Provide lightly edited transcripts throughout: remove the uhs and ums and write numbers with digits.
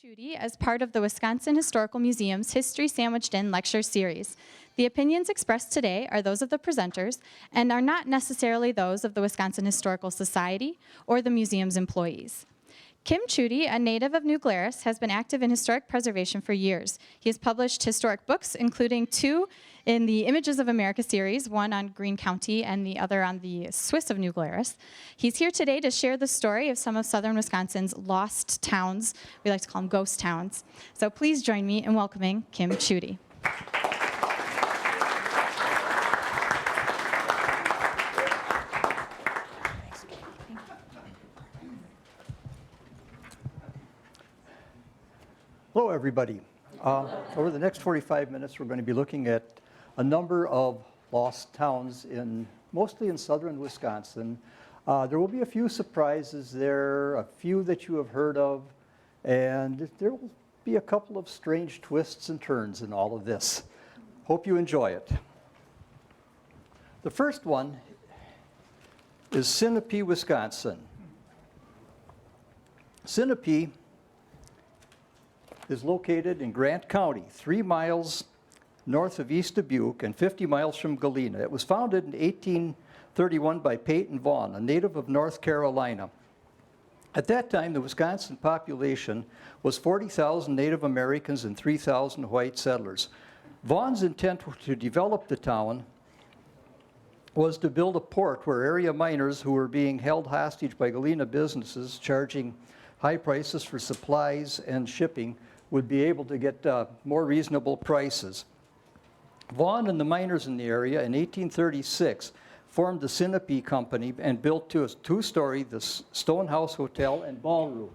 Chudy as part of the Wisconsin Historical Museum's History Sandwiched In lecture series. The opinions expressed today are those of the presenters and are not necessarily those of the Wisconsin Historical Society or the museum's employees. Kim Chudy, a native of New Glarus, has been active in historic preservation for years. He has published historic books, including two in the Images of America series, one on Greene County and the other on the Swiss of New Glarus. He's here today to share the story of some of southern Wisconsin's lost towns. We like to call them ghost towns. So please join me in welcoming Kim Chudy. Hello, everybody. Over the next 45 minutes, we're going to be looking at a number of lost towns, mostly in southern Wisconsin. There will be a few surprises there, a few that you have heard of, and there will be a couple of strange twists and turns in all of this. Hope you enjoy it. The first one is Sinope, Wisconsin. Sinope is located in Grant County, 3 miles north of East Dubuque and 50 miles from Galena. It was founded in 1831 by Peyton Vaughn, a native of North Carolina. At that time, the Wisconsin population was 40,000 Native Americans and 3,000 white settlers. Vaughn's intent to develop the town was to build a port where area miners who were being held hostage by Galena businesses charging high prices for supplies and shipping would be able to get more reasonable prices. Vaughn and the miners in the area in 1836 formed the Sinope Company and built a two-story the Stonehouse Hotel and Ballroom.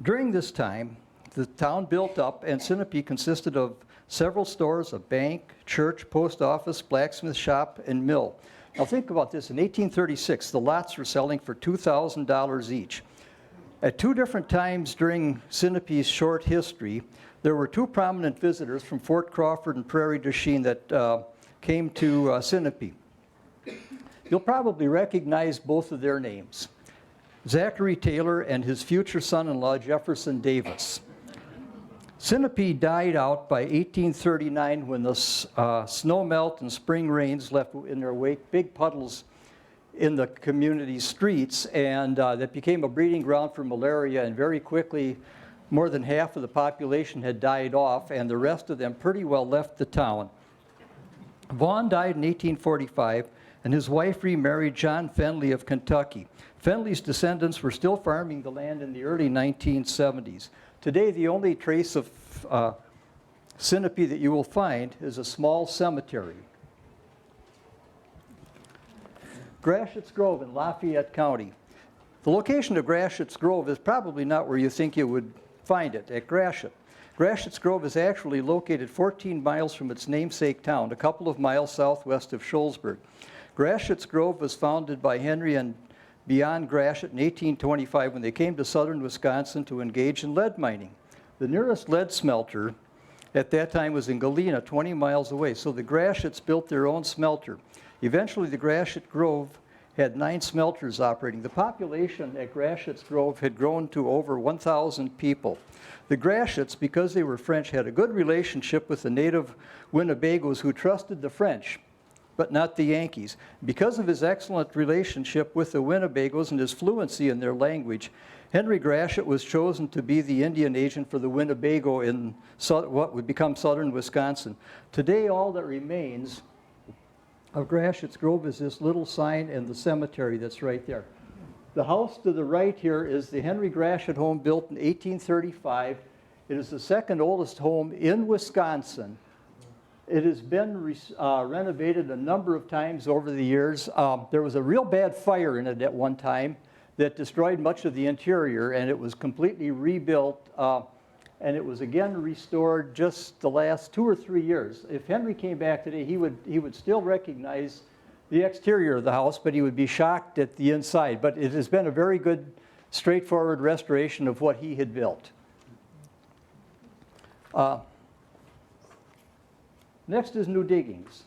During this time, the town built up, and Sinope consisted of several stores, a bank, church, post office, blacksmith shop, and mill. Now think about this. In 1836, the lots were selling for $2,000 each. At two different times during Sinope's short history, there were two prominent visitors from Fort Crawford and Prairie du Chien that came to Sinope. You'll probably recognize both of their names, Zachary Taylor and his future son-in-law, Jefferson Davis. Sinope died out by 1839 when the snow melt and spring rains left in their wake big puddles in the community's streets, and that became a breeding ground for malaria, and very quickly more than half of the population had died off, and the rest of them pretty well left the town. Vaughn died in 1845, and his wife remarried John Fenley of Kentucky. Fenley's descendants were still farming the land in the early 1970s. Today, the only trace of Sinope that you will find is a small cemetery. Gratiot's Grove in Lafayette County. The location of Gratiot's Grove is probably not where you think you would find it, at Gratiot. Gratiot's Grove is actually located 14 miles from its namesake town, a couple of miles southwest of Shullsburg. Gratiot's Grove was founded by Henry and Beyond Gratiot in 1825 when they came to southern Wisconsin to engage in lead mining. The nearest lead smelter at that time was in Galena, 20 miles away, so the Gratiot's built their own smelter. Eventually, the Gratiot Grove had 9 smelters operating. The population at Gratiot's Grove had grown to over 1,000 people. The Gratiot's, because they were French, had a good relationship with the native Winnebagos who trusted the French, but not the Yankees. Because of his excellent relationship with the Winnebagos and his fluency in their language, Henry Gratiot was chosen to be the Indian agent for the Winnebago in what would become southern Wisconsin. Today, all that remains of Gratiot's Grove is this little sign and the cemetery that's right there. The house to the right here is the Henry Gratiot home built in 1835. It is the second oldest home in Wisconsin. It has been renovated a number of times over the years. There was a real bad fire in it at one time that destroyed much of the interior, and it was completely rebuilt, and it was again restored just the last 2 or 3 years. If Henry came back today, he would still recognize the exterior of the house, but he would be shocked at the inside. But it has been a very good, straightforward restoration of what he had built. Next is New Diggings.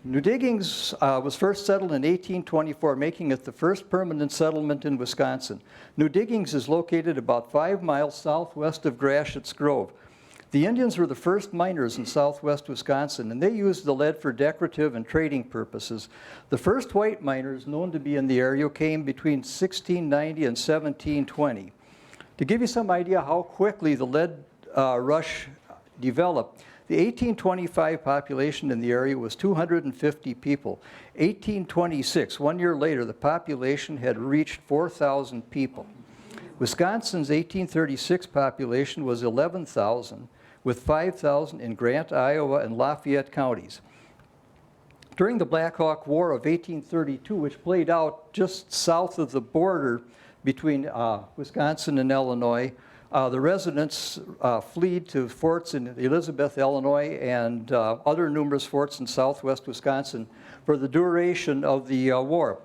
New Diggings was first settled in 1824, making it the first permanent settlement in Wisconsin. New Diggings is located about 5 miles southwest of Gratiot's Grove. The Indians were the first miners in southwest Wisconsin, and they used the lead for decorative and trading purposes. The first white miners known to be in the area came between 1690 and 1720. To give you some idea how quickly the lead rush developed, the 1825 population in the area was 250 people. 1826, 1 year later, the population had reached 4,000 people. Wisconsin's 1836 population was 11,000, with 5,000 in Grant, Iowa, and Lafayette counties. During the Black Hawk War of 1832, which played out just south of the border between Wisconsin and Illinois, the residents fled to forts in Elizabeth, Illinois, and other numerous forts in southwest Wisconsin for the duration of the war.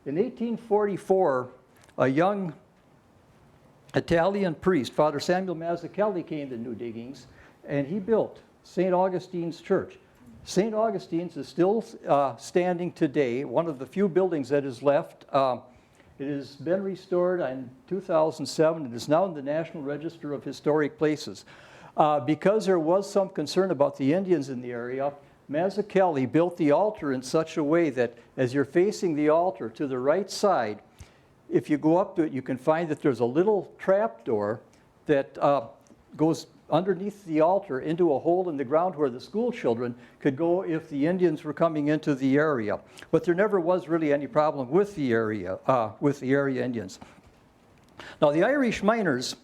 In 1844, a young Italian priest, Father Samuel Mazzucchelli, came to New Diggings, and he built St. Augustine's Church. St. Augustine's is still standing today, one of the few buildings that is left. It has been restored in 2007. It is now in the National Register of Historic Places. Because there was some concern about the Indians in the area, Mazzucchelli built the altar in such a way that as you're facing the altar to the right side, if you go up to it, you can find that there's a little trap door that goes underneath the altar into a hole in the ground where the school children could go if the Indians were coming into the area. But there never was really any problem with the area Indians. Now, the Irish miners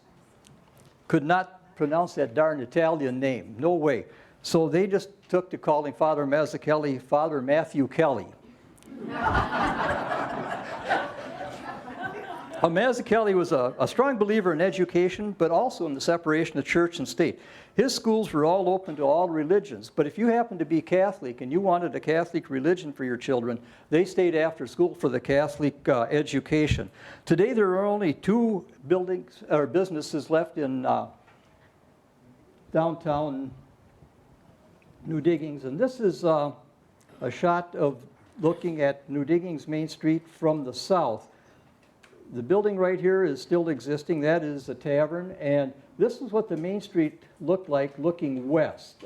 could not pronounce that darn Italian name. No way. So they just took to calling Father Mazzucchelli Father Matthew Kelly. Mazzucchelli was a strong believer in education, but also in the separation of church and state. His schools were all open to all religions, but if you happened to be Catholic and you wanted a Catholic religion for your children, they stayed after school for the Catholic education. Today there are only 2 buildings or businesses left in downtown New Diggings, and this is a shot of looking at New Diggings Main Street from the south. The building right here is still existing. That is a tavern, and this is what the Main Street looked like looking west.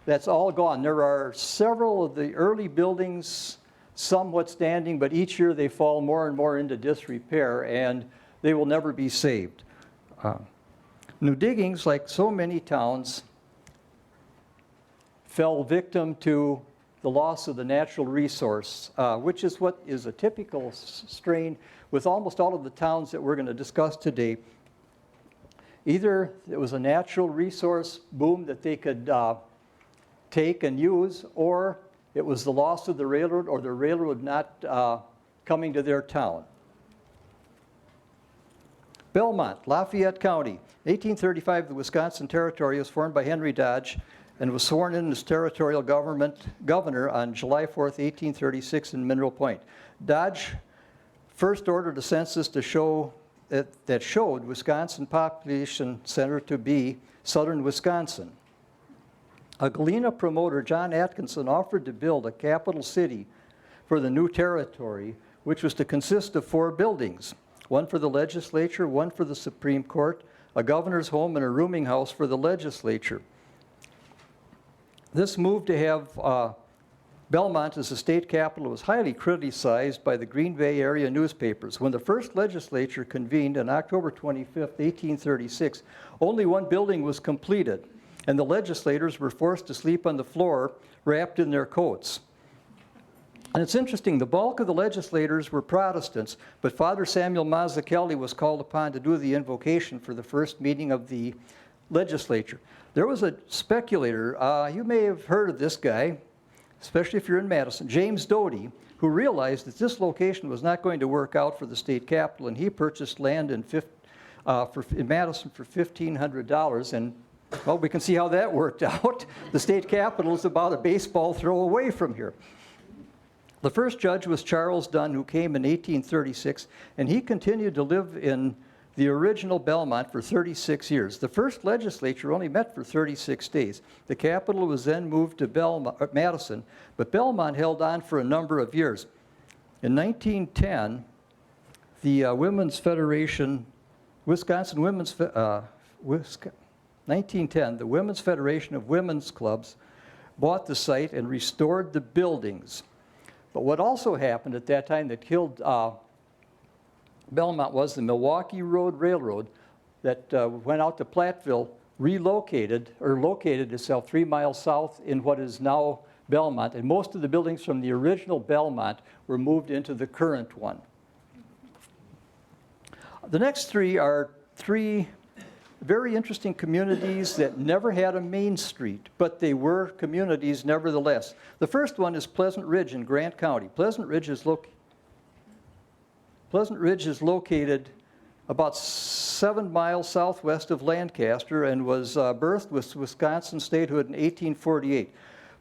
That's all gone. There are several of the early buildings somewhat standing, but each year they fall more and more into disrepair, and they will never be saved. New Diggings, like so many towns, fell victim to the loss of the natural resource, which is what is a typical strain with almost all of the towns that we're going to discuss today. Either it was a natural resource boom that they could take and use, or it was the loss of the railroad or the railroad not coming to their town. Belmont, Lafayette County. 1835, the Wisconsin Territory was formed by Henry Dodge and was sworn in as territorial governor on July 4th, 1836 in Mineral Point. Dodge first ordered a census to show that showed Wisconsin population center to be southern Wisconsin. A Galena promoter, John Atkinson, offered to build a capital city for the new territory, which was to consist of 4 buildings, one for the legislature, one for the Supreme Court, a governor's home, and a rooming house for the legislature. This move to have Belmont as the state capital was highly criticized by the Green Bay area newspapers. When the first legislature convened on October 25th, 1836, only 1 building was completed, and the legislators were forced to sleep on the floor wrapped in their coats. And it's interesting, the bulk of the legislators were Protestants, but Father Samuel Mazzucchelli was called upon to do the invocation for the first meeting of the legislature. There was a speculator, you may have heard of this guy, especially if you're in Madison, James Doty, who realized that this location was not going to work out for the state capital, and he purchased land in Madison for $1,500, and well, we can see how that worked out. The state capital is about a baseball throw away from here. The first judge was Charles Dunn, who came in 1836, and he continued to live in the original Belmont for 36 years. The first legislature only met for 36 days. The capital was then moved to Madison, but Belmont held on for a number of years. In 1910, the Women's Federation, Wisconsin Women's, 1910, the Women's Federation of Women's Clubs bought the site and restored the buildings. But what also happened at that time that killed Belmont was the Milwaukee Road Railroad that went out to Platteville, located itself 3 miles south in what is now Belmont, and most of the buildings from the original Belmont were moved into the current one. The next three are three very interesting communities that never had a main street, but they were communities nevertheless. The first one is Pleasant Ridge in Grant County. Pleasant Ridge is located about 7 miles southwest of Lancaster and was birthed with Wisconsin statehood in 1848.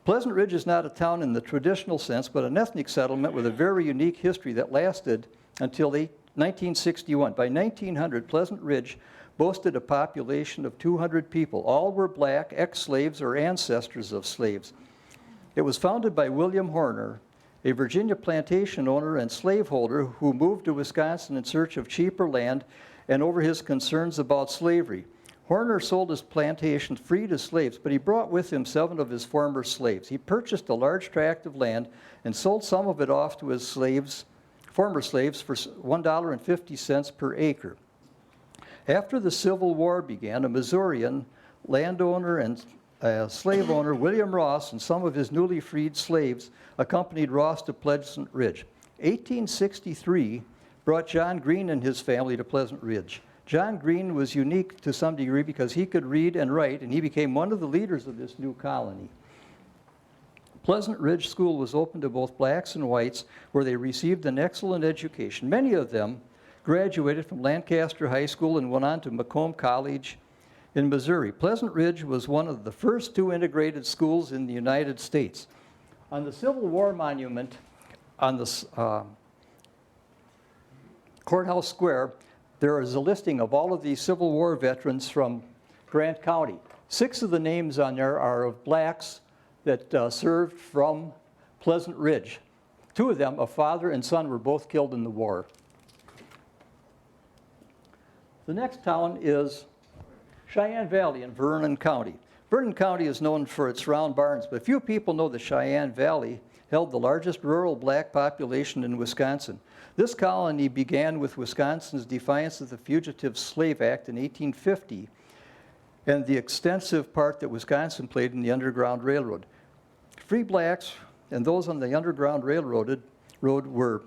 Pleasant Ridge is not a town in the traditional sense, but an ethnic settlement with a very unique history that lasted until 1961. By 1900, Pleasant Ridge boasted a population of 200 people. All were black, ex-slaves or ancestors of slaves. It was founded by William Horner, a Virginia plantation owner and slaveholder who moved to Wisconsin in search of cheaper land and over his concerns about slavery. Horner sold his plantation free to slaves, but he brought with him 7 of his former slaves. He purchased a large tract of land and sold some of it off to his former slaves for $1.50 per acre. After the Civil War began, a Missourian landowner and slave owner, William Ross, and some of his newly freed slaves accompanied Ross to Pleasant Ridge. 1863 brought John Green and his family to Pleasant Ridge. John Green was unique to some degree because he could read and write, and he became one of the leaders of this new colony. Pleasant Ridge School was open to both blacks and whites, where they received an excellent education. Many of them graduated from Lancaster High School and went on to Macomb College in Missouri. Pleasant Ridge was one of the first 2 integrated schools in the United States. On the Civil War monument on the Courthouse Square, there is a listing of all of these Civil War veterans from Grant County. 6 of the names on there are of blacks that served from Pleasant Ridge. 2 of them, a father and son, were both killed in the war. The next town is Cheyenne Valley in Vernon County. Vernon County is known for its round barns, but few people know that Cheyenne Valley held the largest rural black population in Wisconsin. This colony began with Wisconsin's defiance of the Fugitive Slave Act in 1850 and the extensive part that Wisconsin played in the Underground Railroad. Free blacks and those on the Underground Railroad were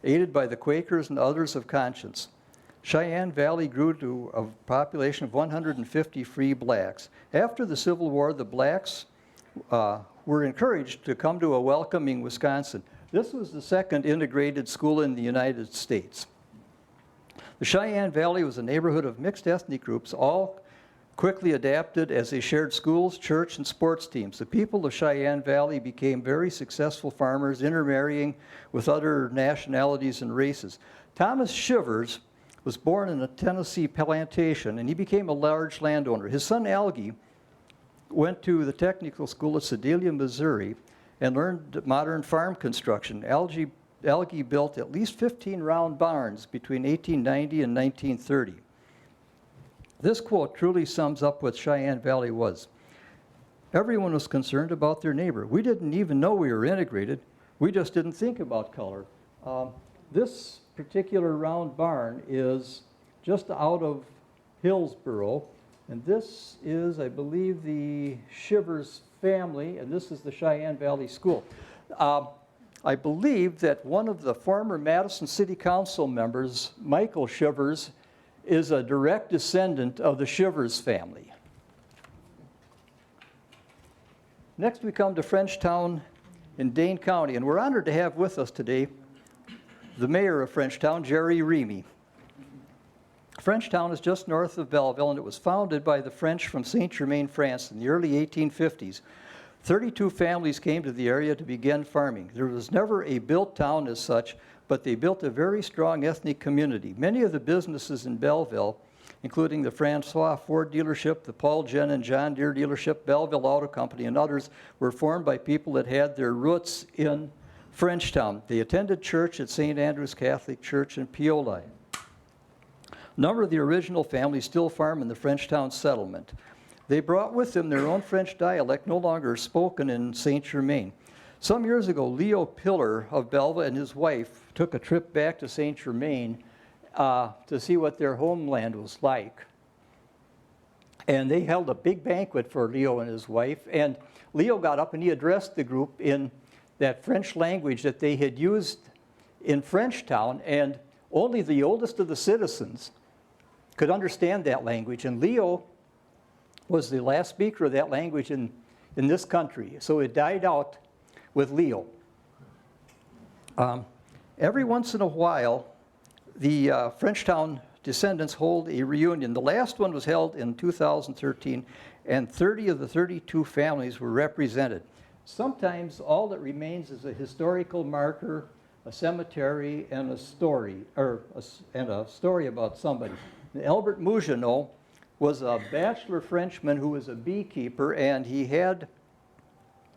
aided by the Quakers and others of conscience. Cheyenne Valley grew to a population of 150 free blacks. After the Civil War, the blacks were encouraged to come to a welcoming Wisconsin. This was the second integrated school in the United States. The Cheyenne Valley was a neighborhood of mixed ethnic groups, all quickly adapted as they shared schools, church, and sports teams. The people of Cheyenne Valley became very successful farmers, intermarrying with other nationalities and races. Thomas Shivers was born in a Tennessee plantation, and he became a large landowner. His son Algie went to the technical school at Sedalia, Missouri, and learned modern farm construction. Algie built at least 15 round barns between 1890 and 1930. This quote truly sums up what Cheyenne Valley was. Everyone was concerned about their neighbor. We didn't even know we were integrated. We just didn't think about color. This particular round barn is just out of Hillsboro, and this is, I believe, the Shivers family, and this is the Cheyenne Valley School. I believe that one of the former Madison City Council members, Michael Shivers, is a direct descendant of the Shivers family. Next we come to Frenchtown in Dane County, and we're honored to have with us today the mayor of Frenchtown, Jerry Remy. Frenchtown is just north of Belleville, and it was founded by the French from Saint-Germain, France in the early 1850s. 32 families came to the area to begin farming. There was never a built town as such, but they built a very strong ethnic community. Many of the businesses in Belleville, including the Francois Ford dealership, the Paul Jen and John Deere dealership, Belleville Auto Company, and others, were formed by people that had their roots in Frenchtown. They attended church at St. Andrew's Catholic Church in Peoria. A number of the original families still farm in the Frenchtown settlement. They brought with them their own French dialect, no longer spoken in St. Germain. Some years ago, Leo Pillar of Belleville and his wife took a trip back to St. Germain to see what their homeland was like. And they held a big banquet for Leo and his wife. And Leo got up and he addressed the group in that French language that they had used in Frenchtown. And only the oldest of the citizens could understand that language. And Leo was the last speaker of that language in this country. So it died out with Leo. Every once in a while, the Frenchtown descendants hold a reunion. The last one was held in 2013, and 30 of the 32 families were represented. Sometimes all that remains is a historical marker, a cemetery, and a story, and a story about somebody. Albert Mougenot was a bachelor Frenchman who was a beekeeper, and he had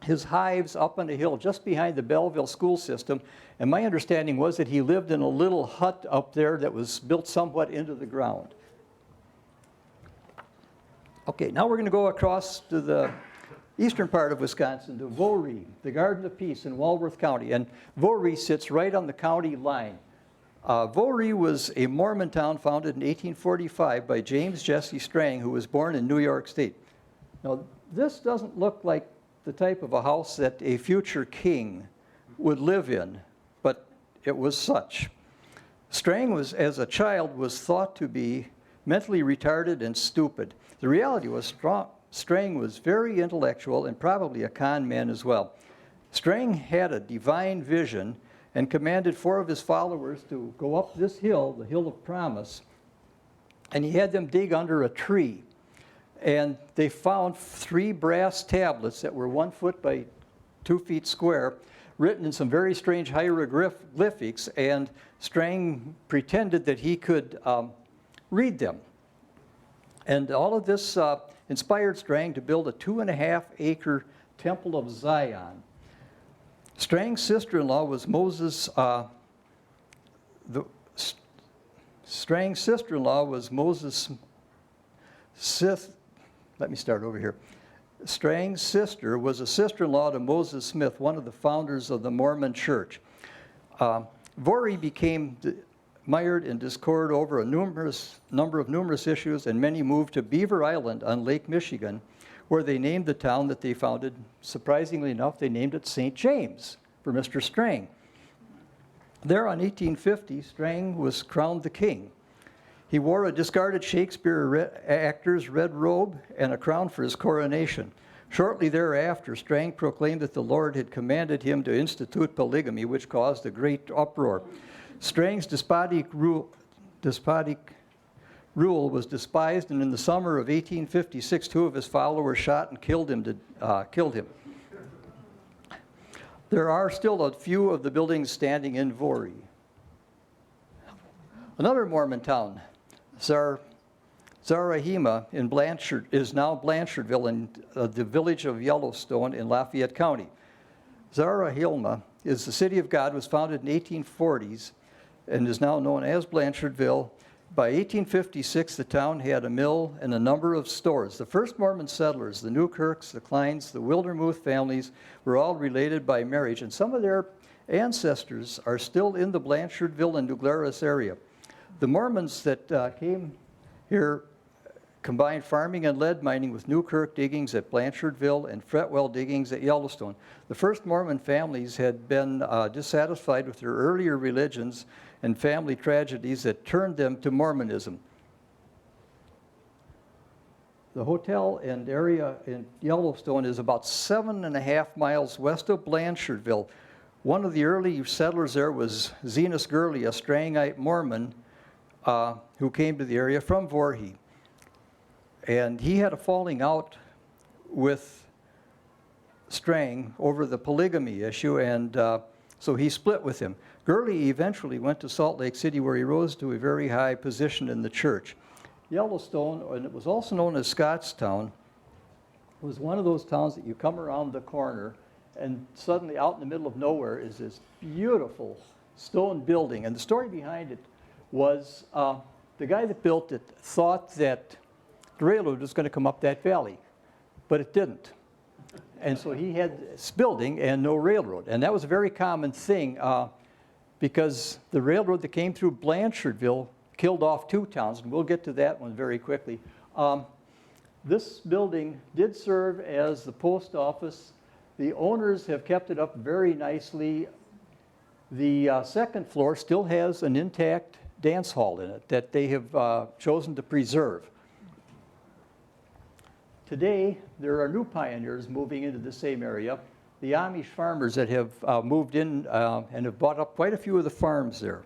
his hives up on a hill just behind the Belleville school system. And my understanding was that he lived in a little hut up there that was built somewhat into the ground. Okay, now we're going to go across to the eastern part of Wisconsin, to Vaury, the Garden of Peace in Walworth County. And Vaury sits right on the county line. Vaury was a Mormon town founded in 1845 by James Jesse Strang, who was born in New York State. Now, this doesn't look like the type of a house that a future king would live in, but it was such. Strang was, as a child, was thought to be mentally retarded and stupid. The reality was Strang was very intellectual and probably a con man as well. Strang had a divine vision and commanded 4 of his followers to go up this hill, the Hill of Promise, and he had them dig under a tree. And they found 3 brass tablets that were 1 foot by 2 feet square, written in some very strange hieroglyphics, and Strang pretended that he could read them. And all of this inspired Strang to build a 2.5-acre Temple of Zion. Strang's sister-in-law was Strang's sister-in-law was Moses Sith. Let me start over here. Strang's sister was a sister-in-law to Moses Smith, one of the founders of the Mormon Church. Vaury became mired in discord over a number of numerous issues, and many moved to Beaver Island on Lake Michigan, where they named the town that they founded. Surprisingly enough, they named it St. James for Mr. Strang. There on 1850, Strang was crowned the king. He wore a discarded Shakespeare actor's red robe and a crown for his coronation. Shortly thereafter, Strang proclaimed that the Lord had commanded him to institute polygamy, which caused a great uproar. Strang's despotic rule was despised, and in the summer of 1856, 2 of his followers shot and killed him. There are still a few of the buildings standing in Vaury. Another Mormon town, Zarahemla in Blanchard, is now Blanchardville in the village of Yellowstone in Lafayette County. Zarahemla is the City of God, was founded in the 1840s and is now known as Blanchardville. By 1856, the town had a mill and a number of stores. The first Mormon settlers, the Newkirks, the Kleins, the Wildermuth families, were all related by marriage, and some of their ancestors are still in the Blanchardville and New Glarus area. The Mormons that came here combined farming and lead mining with Newkirk diggings at Blanchardville and Fretwell diggings at Yellowstone. The first Mormon families had been dissatisfied with their earlier religions and family tragedies that turned them to Mormonism. The hotel and area in Yellowstone is about 7.5 miles west of Blanchardville. One of the early settlers there was Zenas Gurley, a Strangite Mormon who came to the area from Voorhee. And he had a falling out with Strang over the polygamy issue, and so he split with him. Gurley eventually went to Salt Lake City, where he rose to a very high position in the church. Yellowstone, and it was also known as Scottstown, was one of those towns that you come around the corner and suddenly out in the middle of nowhere is this beautiful stone building. And the story behind it was the guy that built it thought that the railroad was going to come up that valley, but it didn't. And so he had this building and no railroad. And that was a very common thing because the railroad that came through Blanchardville killed off two towns, and we'll get to that one very quickly. This building did serve as the post office. The owners have kept it up very nicely. The second floor still has an intact dance hall in it that they have chosen to preserve. Today, there are new pioneers moving into the same area, the Amish farmers that have moved in and have bought up quite a few of the farms there.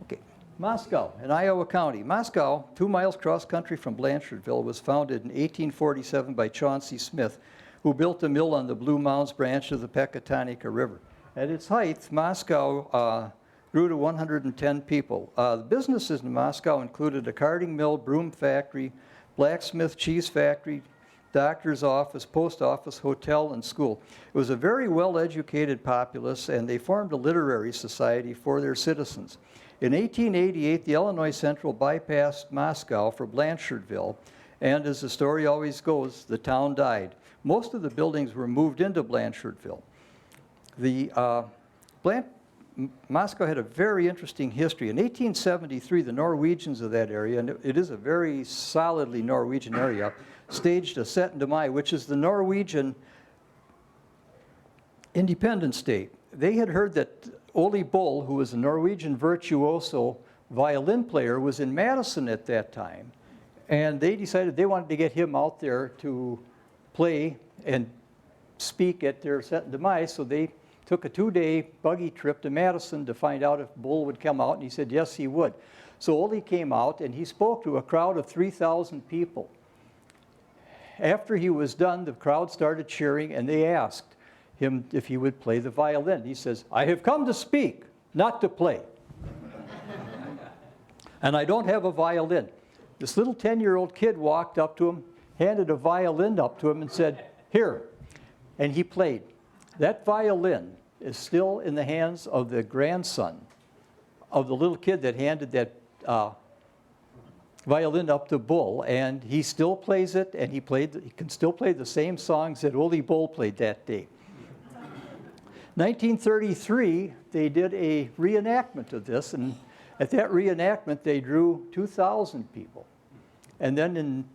Okay, Moscow in Iowa County. Moscow, 2 miles cross country from Blanchardville, was founded in 1847 by Chauncey Smith, who built a mill on the Blue Mounds branch of the Pecatonica River. At its height, Moscow grew to 110 people. The businesses in Moscow included a carding mill, broom factory, blacksmith, cheese factory, doctor's office, post office, hotel, and school. It was a very well-educated populace, and they formed a literary society for their citizens. In 1888, the Illinois Central bypassed Moscow for Blanchardville, and as the story always goes, the town died. Most of the buildings were moved into Blanchardville. Moscow had a very interesting history. In 1873, the Norwegians of that area, and it is a very solidly Norwegian area, staged a 17. Mai, which is the Norwegian Independence Day. They had heard that Ole Bull, who was a Norwegian virtuoso violin player, was in Madison at that time, and they decided they wanted to get him out there to play and speak at their 17. Mai, so they took a 2-day buggy trip to Madison to find out if Bull would come out, and he said yes, he would. So Ole came out, and he spoke to a crowd of 3,000 people. After he was done, the crowd started cheering, and they asked him if he would play the violin. He says, "I have come to speak, not to play. And I don't have a violin." This little 10-year-old kid walked up to him, handed a violin up to him, and said, "Here." And he played. That violin is still in the hands of the grandson of the little kid that handed that violin up to Bull, and he still plays it, and he can still play the same songs that Ole Bull played that day. 1933, they did a reenactment of this, and at that reenactment, they drew 2,000 people. And then in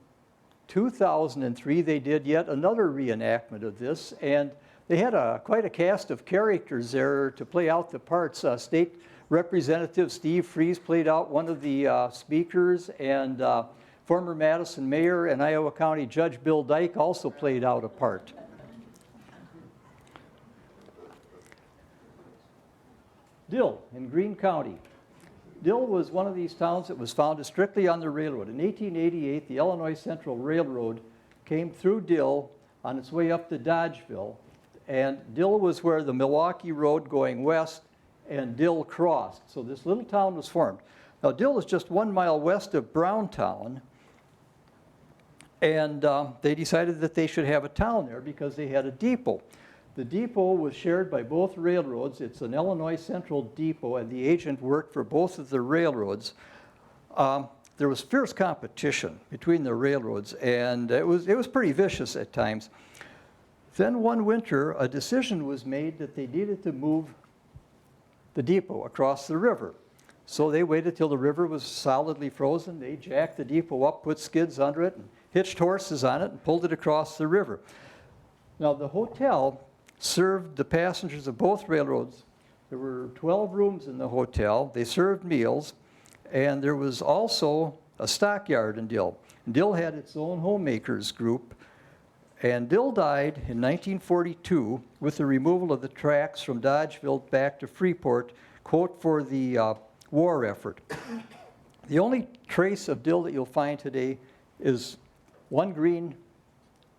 2003, they did yet another reenactment of this, and they had quite a cast of characters there to play out the parts. State Representative Steve Freeze played out one of the speakers, and former Madison Mayor and Iowa County Judge Bill Dyke also played out a part. Dill in Greene County. Dill was one of these towns that was founded strictly on the railroad. In 1888, the Illinois Central Railroad came through Dill on its way up to Dodgeville, and Dill was where the Milwaukee Road going west and Dill crossed. So this little town was formed. Now Dill is just 1 mile west of Browntown, and they decided that they should have a town there because they had a depot. The depot was shared by both railroads. It's an Illinois Central depot, and the agent worked for both of the railroads. There was fierce competition between the railroads, and it was pretty vicious at times. Then one winter, a decision was made that they needed to move the depot across the river. So they waited till the river was solidly frozen. They jacked the depot up, put skids under it, and hitched horses on it, and pulled it across the river. Now the hotel served the passengers of both railroads. There were 12 rooms in the hotel. They served meals, and there was also a stockyard in Dill. Dill had its own homemakers group, and Dill died in 1942 with the removal of the tracks from Dodgeville back to Freeport, quote, for the war effort. The only trace of Dill that you'll find today is one green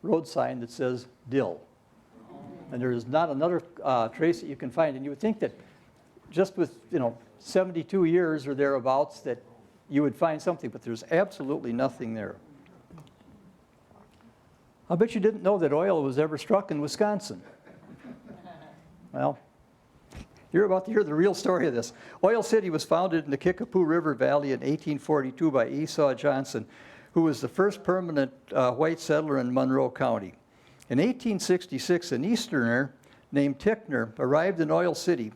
road sign that says Dill. And there is not another trace that you can find. And you would think that just with 72 years or thereabouts that you would find something, but there's absolutely nothing there. I bet you didn't know that oil was ever struck in Wisconsin. Well, you're about to hear the real story of this. Oil City was founded in the Kickapoo River Valley in 1842 by Esau Johnson, who was the first permanent white settler in Monroe County. In 1866, an Easterner named Tickner arrived in Oil City,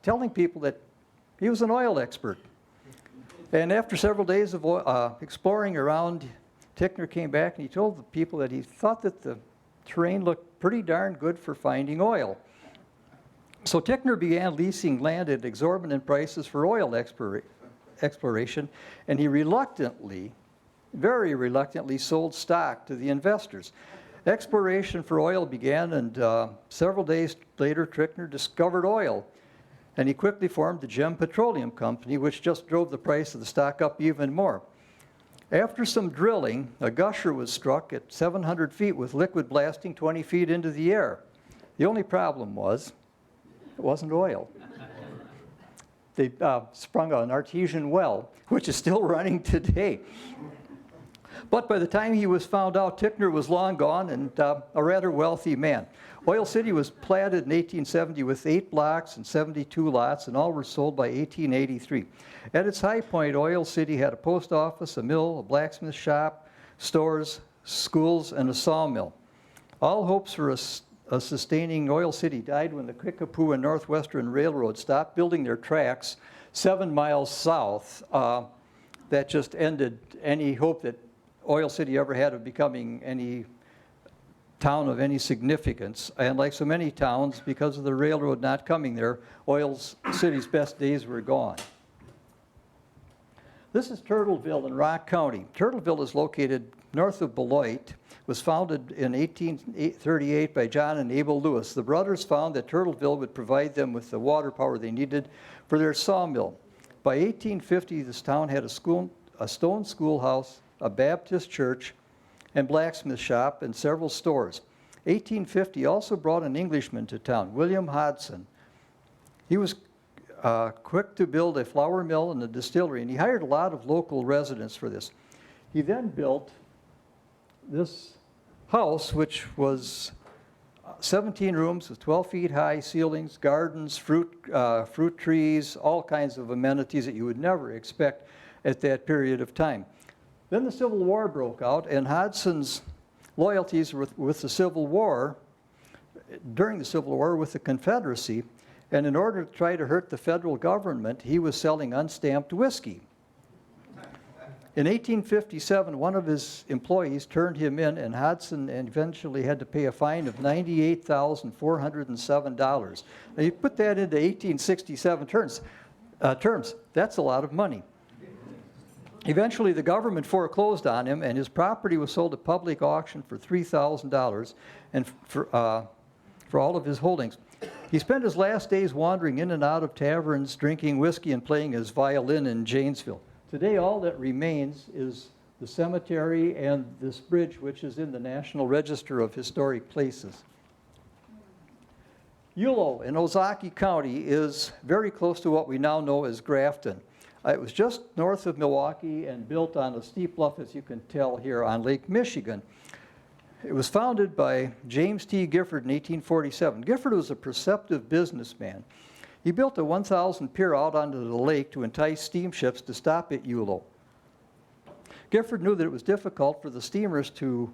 telling people that he was an oil expert. And after several days of exploring around, Tickner came back and he told the people that he thought that the terrain looked pretty darn good for finding oil. So Tickner began leasing land at exorbitant prices for oil exploration, and he reluctantly, very reluctantly, sold stock to the investors. Exploration for oil began, and several days later, Tickner discovered oil. And he quickly formed the Gem Petroleum Company, which just drove the price of the stock up even more. After some drilling, a gusher was struck at 700 feet with liquid blasting 20 feet into the air. The only problem was, it wasn't oil. They sprung an artesian well, which is still running today. But by the time he was found out, Tickner was long gone and a rather wealthy man. Oil City was platted in 1870 with 8 blocks and 72 lots, and all were sold by 1883. At its high point, Oil City had a post office, a mill, a blacksmith shop, stores, schools, and a sawmill. All hopes for a sustaining Oil City died when the Kickapoo and Northwestern Railroad stopped building their tracks 7 miles south. That just ended any hope that Oil City ever had of becoming any town of any significance. And like so many towns, because of the railroad not coming there, Oil City's best days were gone. This is Turtleville in Rock County. Turtleville is located north of Beloit. It was founded in 1838 by John and Abel Lewis. The brothers found that Turtleville would provide them with the water power they needed for their sawmill. By 1850, this town had a stone schoolhouse, a Baptist church, and blacksmith shop, and several stores. 1850 also brought an Englishman to town, William Hodson. He was quick to build a flour mill and a distillery, and he hired a lot of local residents for this. He then built this house, which was 17 rooms with 12 feet high ceilings, gardens, fruit trees, all kinds of amenities that you would never expect at that period of time. Then the Civil War broke out, and Hodson's loyalties with the Civil War, during the Civil War with the Confederacy, and in order to try to hurt the federal government, he was selling unstamped whiskey. In 1857, one of his employees turned him in, and Hodson eventually had to pay a fine of $98,407. Now you put that into 1867 terms, that's a lot of money. Eventually, the government foreclosed on him, and his property was sold at public auction for $3,000 and for all of his holdings. He spent his last days wandering in and out of taverns, drinking whiskey, and playing his violin in Janesville. Today, all that remains is the cemetery and this bridge, which is in the National Register of Historic Places. Yulo in Ozaukee County is very close to what we now know as Grafton. It was just north of Milwaukee and built on a steep bluff, as you can tell here, on Lake Michigan. It was founded by James T. Gifford in 1847. Gifford was a perceptive businessman. He built a 1,000 pier out onto the lake to entice steamships to stop at Yulo. Gifford knew that it was difficult for the steamers to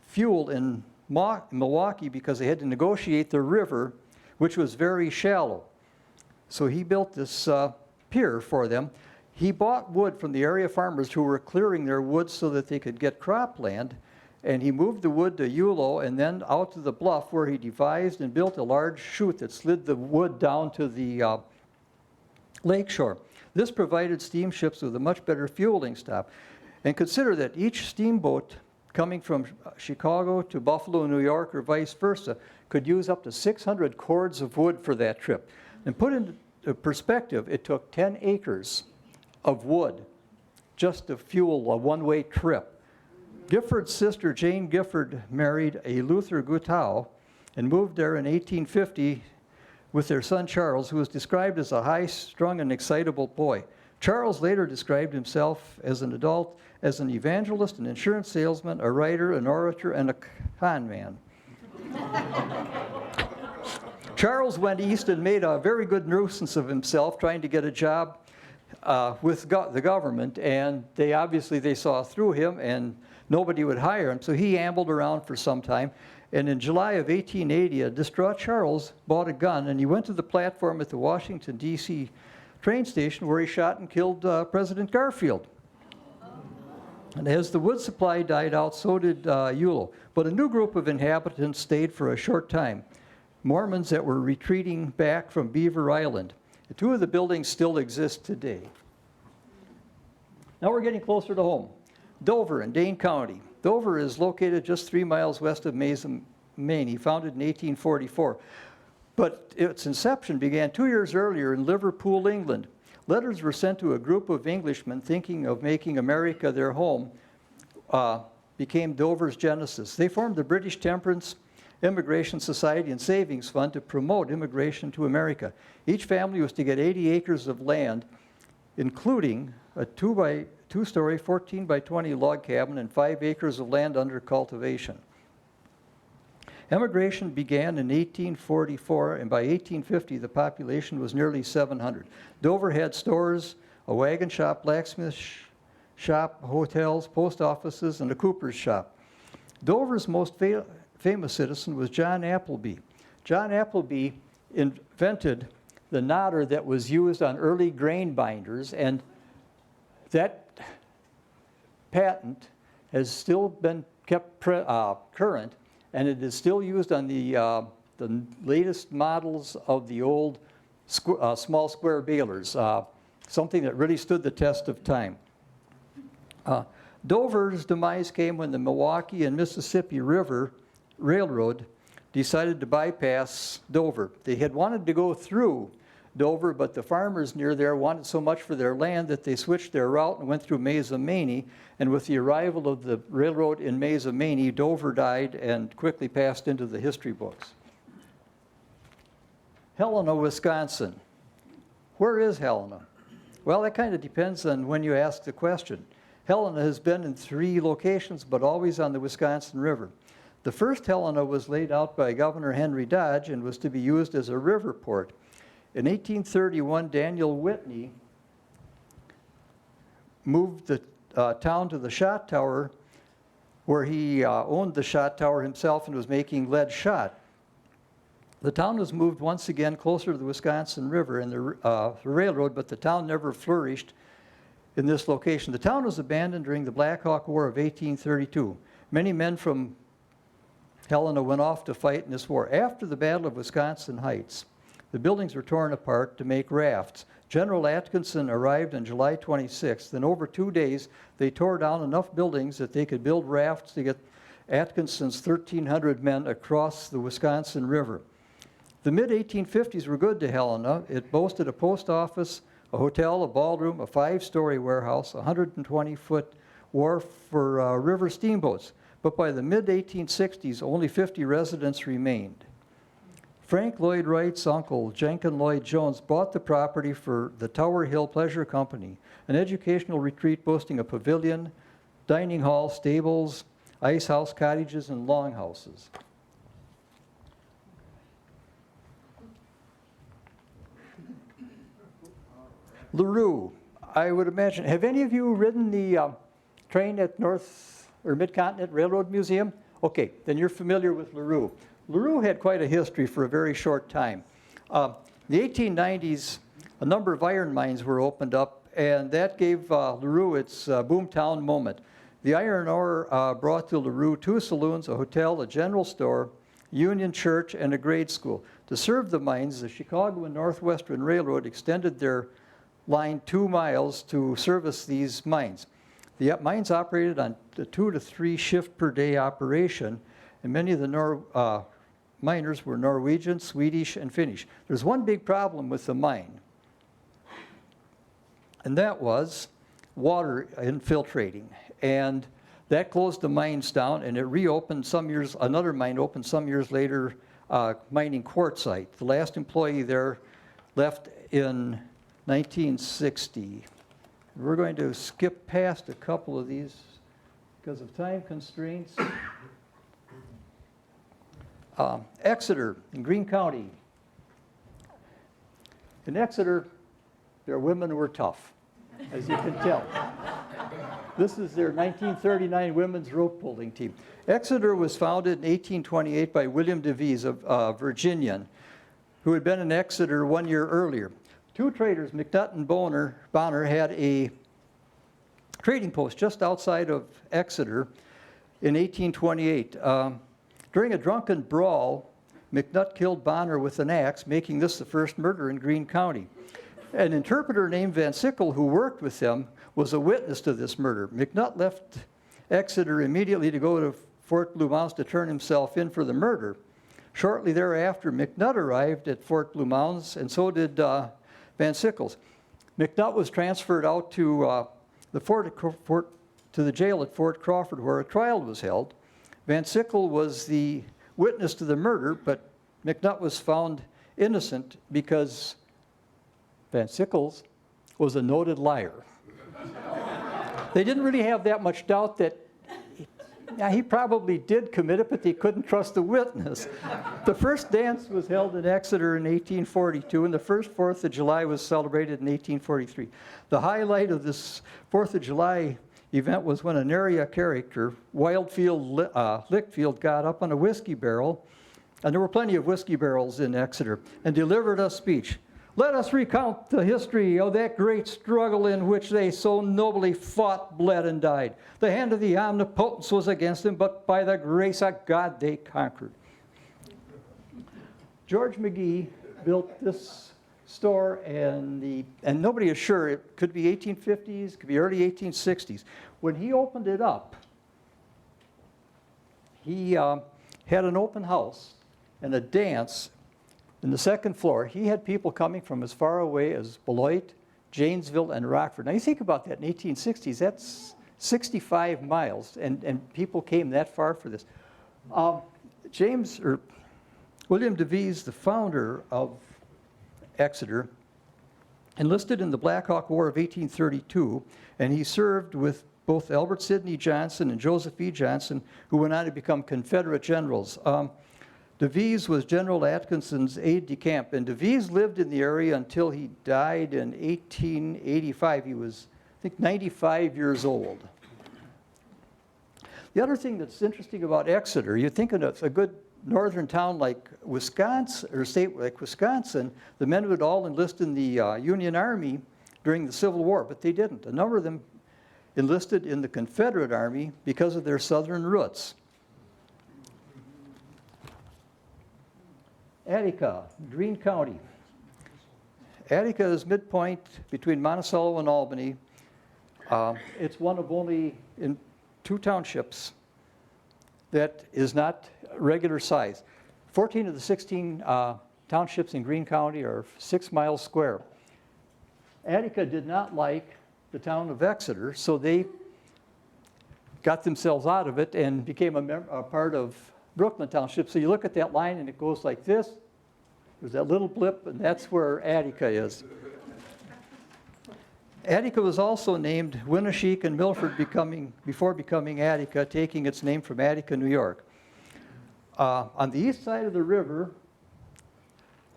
fuel in Milwaukee because they had to negotiate the river, which was very shallow. So he built this pier for them. He bought wood from the area farmers who were clearing their woods so that they could get cropland, and he moved the wood to Yulo and then out to the bluff, where he devised and built a large chute that slid the wood down to the lakeshore. This provided steamships with a much better fueling stop. And consider that each steamboat coming from Chicago to Buffalo, New York, or vice versa, could use up to 600 cords of wood for that trip. And put into perspective, it took 10 acres of wood just to fuel a one-way trip. Gifford's sister, Jane Gifford, married a Luther Gutau, and moved there in 1850 with their son Charles, who was described as a high-strung and excitable boy. Charles later described himself as an adult as an evangelist, an insurance salesman, a writer, an orator, and a con man. Charles went east and made a very good nuisance of himself trying to get a job with the government, and they saw through him and nobody would hire him, so he ambled around for some time. And in July of 1880, a distraught Charles bought a gun and he went to the platform at the Washington, D.C. train station where he shot and killed President Garfield. And as the wood supply died out, so did Yulo. But a new group of inhabitants stayed for a short time, Mormons that were retreating back from Beaver Island. The two of the buildings still exist today. Now we're getting closer to home. Dover in Dane County. Dover is located just 3 miles west of Mesa, Maine, founded in 1844. But its inception began 2 years earlier in Liverpool, England. Letters were sent to a group of Englishmen thinking of making America their home, became Dover's genesis. They formed the British Temperance Immigration Society and Savings Fund to promote immigration to America. Each family was to get 80 acres of land, including a 2-story, 14 by 20 log cabin and 5 acres of land under cultivation. Emigration began in 1844, and by 1850 the population was nearly 700. Dover had stores, a wagon shop, blacksmith shop, hotels, post offices, and a cooper's shop. Dover's most famous citizen was John Appleby. John Appleby invented the knotter that was used on early grain binders, and that patent has still been kept current, and it is still used on the latest models of the old small square balers, something that really stood the test of time. Dover's demise came when the Milwaukee and Mississippi River Railroad decided to bypass Dover. They had wanted to go through Dover, but the farmers near there wanted so much for their land that they switched their route and went through Mesa, Maine. And with the arrival of the railroad in Mesa, Maine, Dover died and quickly passed into the history books. Helena, Wisconsin. Where is Helena? Well, that kind of depends on when you ask the question. Helena has been in 3 locations, but always on the Wisconsin River. The first Helena was laid out by Governor Henry Dodge and was to be used as a river port. In 1831, Daniel Whitney moved the town to the shot tower, where he owned the shot tower himself and was making lead shot. The town was moved once again closer to the Wisconsin River and the railroad, but the town never flourished in this location. The town was abandoned during the Black Hawk War of 1832. Many men from Helena went off to fight in this war. After the Battle of Wisconsin Heights, the buildings were torn apart to make rafts. General Atkinson arrived on July 26th, and over 2 days, they tore down enough buildings that they could build rafts to get Atkinson's 1,300 men across the Wisconsin River. The mid-1850s were good to Helena. It boasted a post office, a hotel, a ballroom, a 5-story warehouse, a 120-foot wharf for river steamboats. But by the mid-1860s, only 50 residents remained. Frank Lloyd Wright's uncle, Jenkin Lloyd Jones, bought the property for the Tower Hill Pleasure Company, an educational retreat boasting a pavilion, dining hall, stables, ice house, cottages, and longhouses. LaRue, I would imagine, have any of you ridden the train at North or Mid-Continent Railroad Museum? Okay, then you're familiar with LaRue. LaRue had quite a history for a very short time. In the 1890s, a number of iron mines were opened up, and that gave LaRue its boomtown moment. The iron ore brought to LaRue 2 saloons, a hotel, a general store, Union Church, and a grade school. To serve the mines, the Chicago and Northwestern Railroad extended their line 2 miles to service these mines. The mines operated on a 2 to 3 shift per day operation, and many of the miners were Norwegian, Swedish, and Finnish. There's one big problem with the mine, and that was water infiltrating. And that closed the mines down, and it reopened some years, another mine opened some years later mining quartzite. The last employee there left in 1960. We're going to skip past a couple of these because of time constraints. Exeter in Greene County. In Exeter, their women were tough, as you can tell. This is their 1939 women's rope pulling team. Exeter was founded in 1828 by William DeVise, a Virginian, who had been in Exeter 1 year earlier. Two traders, McNutt and Bonner, had a trading post just outside of Exeter in 1828. During a drunken brawl, McNutt killed Bonner with an axe, making this the first murder in Greene County. An interpreter named Van Sickle, who worked with them, was a witness to this murder. McNutt left Exeter immediately to go to Fort Blue Mounds to turn himself in for the murder. Shortly thereafter, McNutt arrived at Fort Blue Mounds, and so did Van Sickles. McNutt was transferred out to the jail at Fort Crawford, where a trial was held. Van Sickle was the witness to the murder, but McNutt was found innocent because Van Sickles was a noted liar. They didn't really have that much doubt that he probably did commit it, but they couldn't trust the witness. The first dance was held in Exeter in 1842, and the first 4th of July was celebrated in 1843. The highlight of this 4th of July event was when an area character, Wildfield Lickfield, got up on a whiskey barrel, and there were plenty of whiskey barrels in Exeter, and delivered a speech. Let us recount the history of that great struggle in which they so nobly fought, bled, and died. The hand of the omnipotence was against them, but by the grace of God they conquered. George McGee built this store, and nobody is sure. It could be 1850s, it could be early 1860s. When he opened it up, he had an open house and a dance in the second floor. He had people coming from as far away as Beloit, Janesville, and Rockford. Now you think about that in 1860s, that's 65 miles, and people came that far for this. William DeVise, the founder of Exeter, enlisted in the Black Hawk War of 1832, and he served with both Albert Sidney Johnson and Joseph E. Johnson, who went on to become Confederate generals. DeVise was General Atkinson's aide-de-camp, and DeVise lived in the area until he died in 1885. He was, I think, 95 years old. The other thing that's interesting about Exeter, you think of a good northern town like Wisconsin, or state like Wisconsin, the men would all enlist in the Union Army during the Civil War, but they didn't. A number of them enlisted in the Confederate Army because of their southern roots. Attica, Greene County. Attica is midpoint between Monticello and Albany. It's one of only in 2 townships that is not regular size. 14 of the 16 townships in Greene County are 6 miles square. Attica did not like the town of Exeter, so they got themselves out of it and became a part of Brooklyn Township. So you look at that line and it goes like this. There's that little blip, and that's where Attica is. Attica was also named Winneshiek and Milford before becoming Attica, taking its name from Attica, New York. On the east side of the river,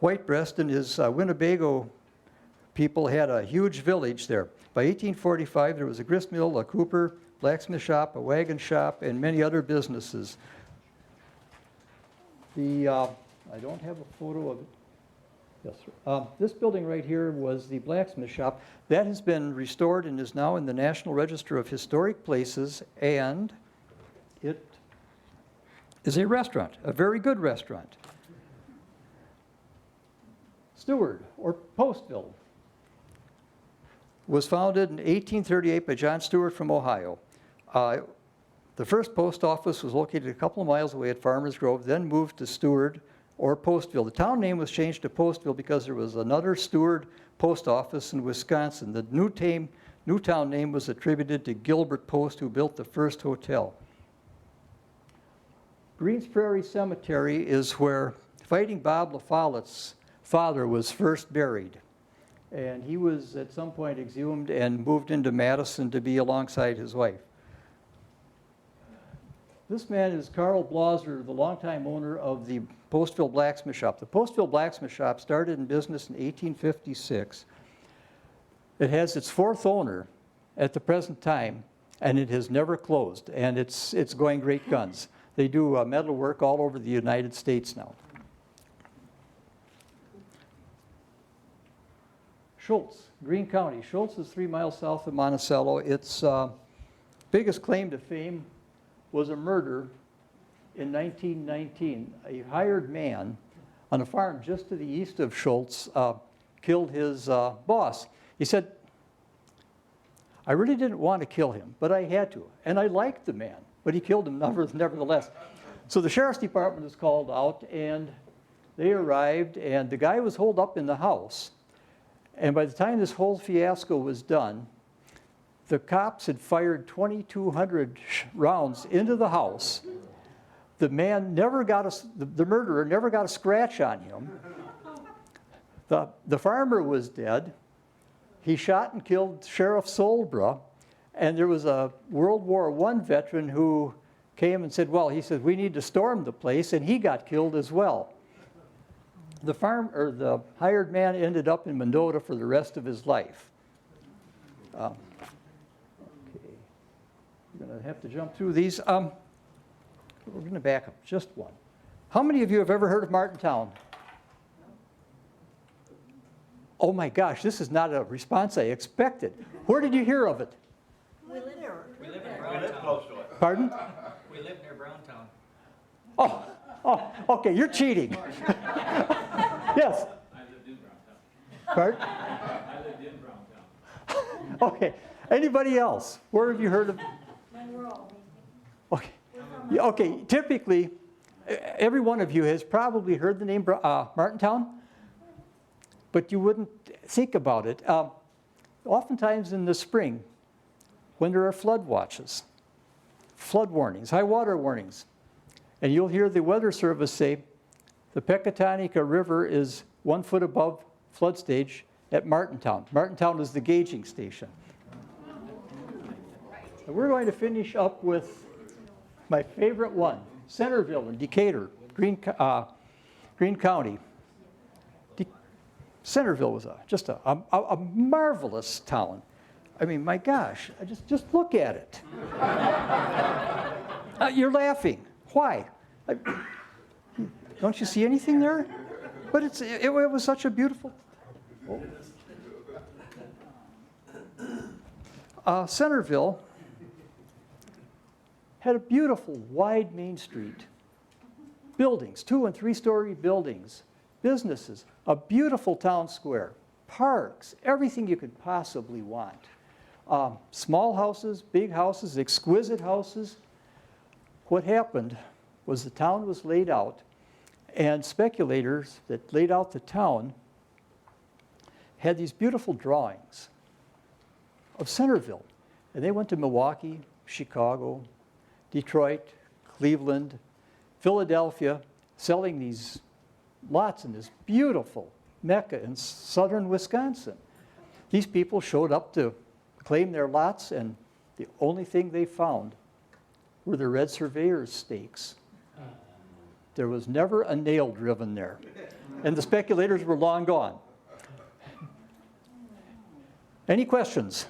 Whitebreast and his Winnebago people had a huge village there. By 1845, there was a grist mill, a cooper, blacksmith shop, a wagon shop, and many other businesses. I don't have a photo of it. Yes, sir. This building right here was the blacksmith shop. That has been restored and is now in the National Register of Historic Places, and it is a restaurant, a very good restaurant. Stewart, or Postville, was founded in 1838 by John Stewart from Ohio. The first post office was located a couple of miles away at Farmers Grove, then moved to Stewart or Postville. The town name was changed to Postville because there was another Stewart post office in Wisconsin. The new town name was attributed to Gilbert Post, who built the first hotel. Greens Prairie Cemetery is where Fighting Bob LaFollette's father was first buried. And he was at some point exhumed and moved into Madison to be alongside his wife. This man is Carl Blauser, the longtime owner of the Postville Blacksmith Shop. The Postville Blacksmith Shop started in business in 1856. It has its fourth owner at the present time, and it has never closed, and it's going great guns. They do metal work all over the United States now. Schultz, Greene County. Schultz is 3 miles south of Monticello. Its biggest claim to fame was a murder in 1919. A hired man on a farm just to the east of Schultz killed his boss. He said, I really didn't want to kill him, but I had to. And I liked the man, but he killed him nevertheless. So the sheriff's department was called out, and they arrived, and the guy was holed up in the house. And by the time this whole fiasco was done, the cops had fired 2,200 rounds into the house. The man never got the murderer never got a scratch on him. The farmer was dead. He shot and killed Sheriff Solbra, and there was a World War I veteran who came and said, well, he said, we need to storm the place, and he got killed as well. The hired man ended up in Mendota for the rest of his life. Okay. We're going to have to jump through these. We're going to back up just one. How many of you have ever heard of Martintown? Oh my gosh, this is not a response I expected. Where did you hear of it? We live there. We live in Browntown. Pardon? We live near Browntown. Oh, okay, you're cheating. Yes? I lived in Browntown. Pardon? I lived in Browntown. Okay. Anybody else? Where have you heard of? Monroe. Okay. Yeah, okay. Typically, every one of you has probably heard the name Martintown, but you wouldn't think about it. Oftentimes in the spring, when there are flood watches, flood warnings, high water warnings, and you'll hear the Weather Service say, the Pecatonica River is 1 foot above flood stage at Martintown. Martintown is the gauging station. And we're going to finish up with my favorite one, Centerville in Decatur, Greene County. Centerville was just a marvelous town. I mean, my gosh, just look at it. You're laughing. Why? Don't you see anything there? But it was such a beautiful. Centerville had a beautiful, wide main street. Buildings, 2- and 3-story buildings, businesses, a beautiful town square, parks, everything you could possibly want. Small houses, big houses, exquisite houses. What happened was the town was laid out, and speculators that laid out the town had these beautiful drawings of Centerville. And they went to Milwaukee, Chicago, Detroit, Cleveland, Philadelphia, selling these lots in this beautiful mecca in southern Wisconsin. These people showed up to claim their lots, and the only thing they found were the red surveyor's stakes. There was never a nail driven there. And the speculators were long gone. Any questions?